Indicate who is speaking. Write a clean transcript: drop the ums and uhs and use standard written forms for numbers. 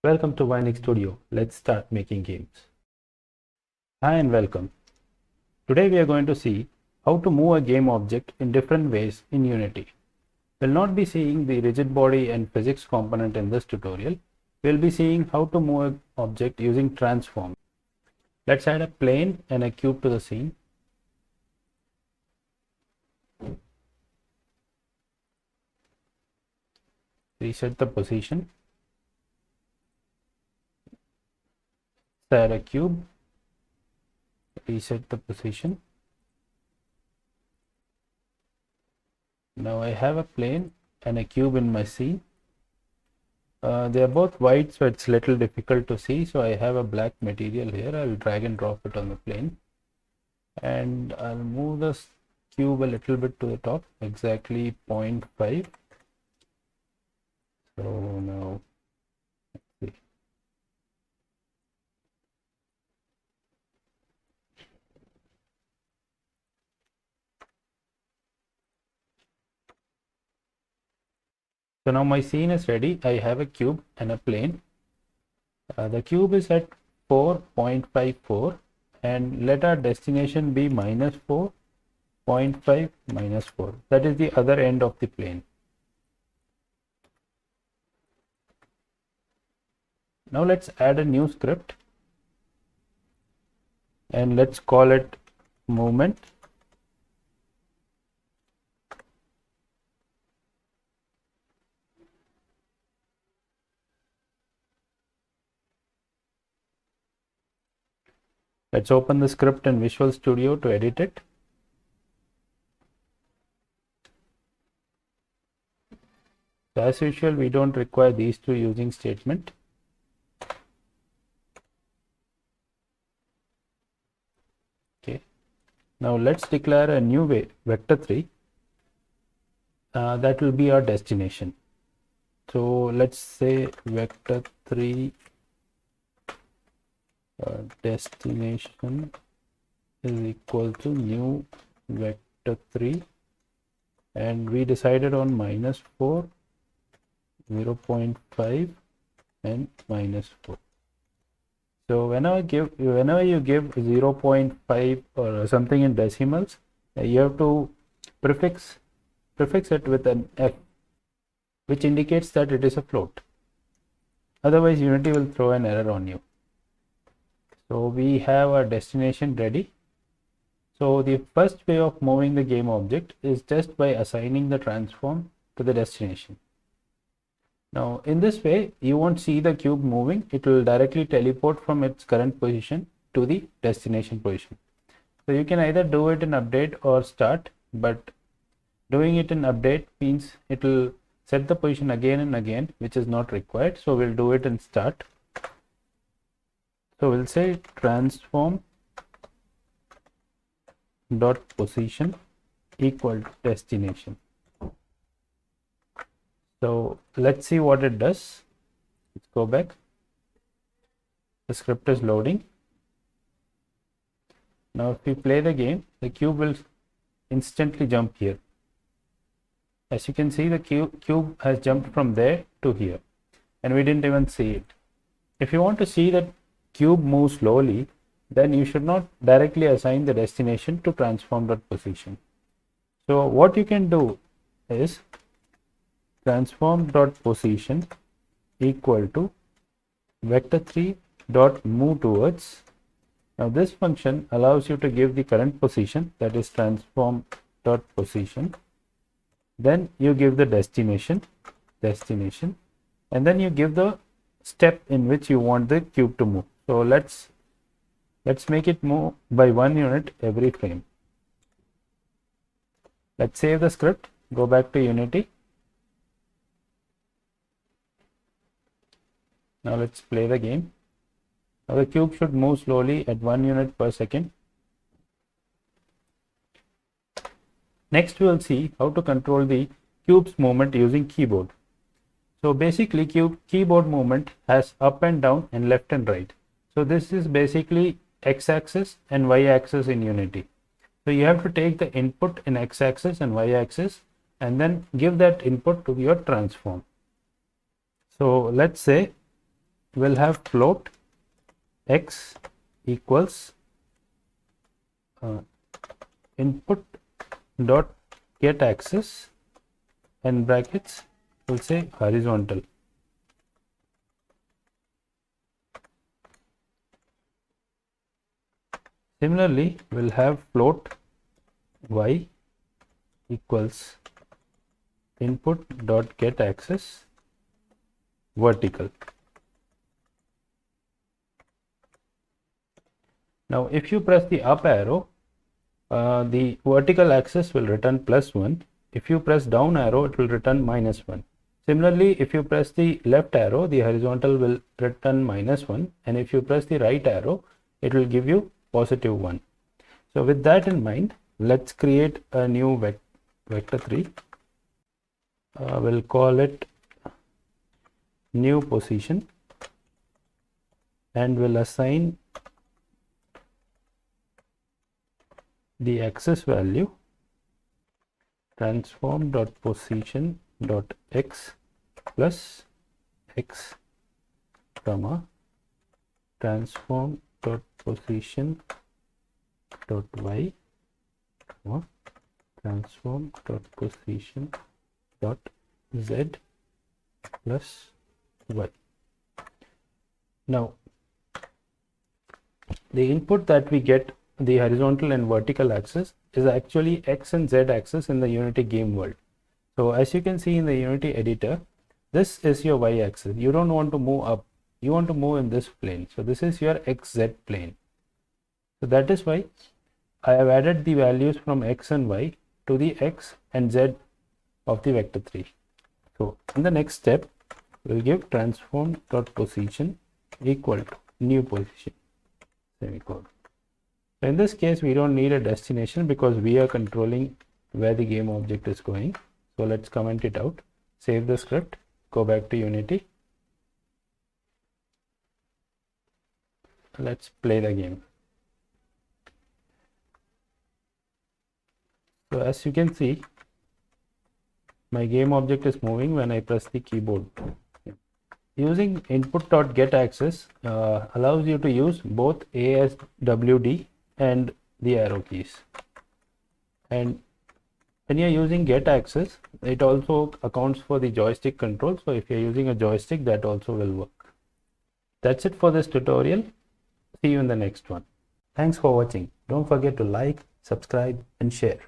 Speaker 1: Welcome to VionixStudio. Let's start making games. Hi and welcome. Today we are going to see how to move a game object in different ways in Unity. We'll not be seeing the rigid body and physics component in this tutorial. We'll be seeing how to move an object using transform. Let's add a plane and a cube to the scene. Reset the position. Add a cube. Reset the position. Now I have a plane and a cube in my scene. They are both white, so it's a little difficult to see. So I have a black material here. I'll drag and drop it on the plane. And I'll move this cube a little bit to the top, exactly 0.5. So now, let's see. So now my scene is ready. I have a cube and a plane. The cube is at 4.54 and let our destination be -4.5 -4. That is the other end of the plane. Now let's add a new script and let's call it movement. Let's open the script in Visual Studio to edit it. So as usual, we don't require these two using statement. Okay. Now let's declare a new vector3 that will be our destination. So let's say vector3 destination is equal to new vector3, and we decided on -4, 0.5 and -4. So whenever you give 0.5 or something in decimals, you have to prefix it with an F, which indicates that it is a float. Otherwise Unity will throw an error on you. So we have our destination ready. So the first way of moving the game object is just by assigning the transform to the destination. Now in this way, you won't see the cube moving. It will directly teleport from its current position to the destination position. So you can either do it in update or start, but doing it in update means it will set the position again and again, which is not required. So we'll do it in start. So we'll say transform dot position equal to destination. So let's see what it does. Let's go back. The script is loading. Now if we play the game, the cube will instantly jump here. As you can see, the cube has jumped from there to here, and we didn't even see it. If you want to see that cube move slowly, then you should not directly assign the destination to transform.position. So what you can do is transform.position equal to vector3.move towards. Now this function allows you to give the current position, that is transform.position. Then you give the destination, and then you give the step in which you want the cube to move. So let's make it move by 1 unit every frame. Let's save the script, go back to Unity. Now let's play the game. Now the cube should move slowly at 1 unit per second. Next we will see how to control the cube's movement using keyboard. So basically keyboard movement has up and down and left and right. So this is basically x-axis and y-axis in Unity. So you have to take the input in x-axis and y-axis and then give that input to your transform. So let's say will have float x equals input dot get axis, and brackets will say horizontal. Similarly, we'll have float y equals input dot get axis vertical. Now, if you press the up arrow, the vertical axis will return +1. If you press down arrow, it will return -1. Similarly, if you press the left arrow, the horizontal will return -1, and if you press the right arrow, it will give you +1. So with that in mind, let's create a new vector 3. We'll call it new position, and we'll assign the axis value transform dot position dot x plus x comma transform dot position dot y comma transform dot position dot z plus y. Now the input that we get, the horizontal and vertical axis, is actually x and z axis in the Unity game world. So as you can see in the Unity editor, this is your y axis. You don't want to move up, you want to move in this plane. So this is your xz plane. So that is why I have added the values from x and y to the x and z of the vector 3. So in the next step, we'll give transform dot position equal to new position semicolon. So in this case, we don't need a destination because we are controlling where the game object is going. So let's comment it out, save the script, go back to Unity. Let's play the game. So as you can see, my game object is moving when I press the keyboard. Using input.getAxis allows you to use both ASWD and the arrow keys. And when you're using getAxis, it also accounts for the joystick control. So if you're using a joystick, that also will work. That's it for this tutorial. See you in the next one. Thanks for watching. Don't forget to like, subscribe, and share.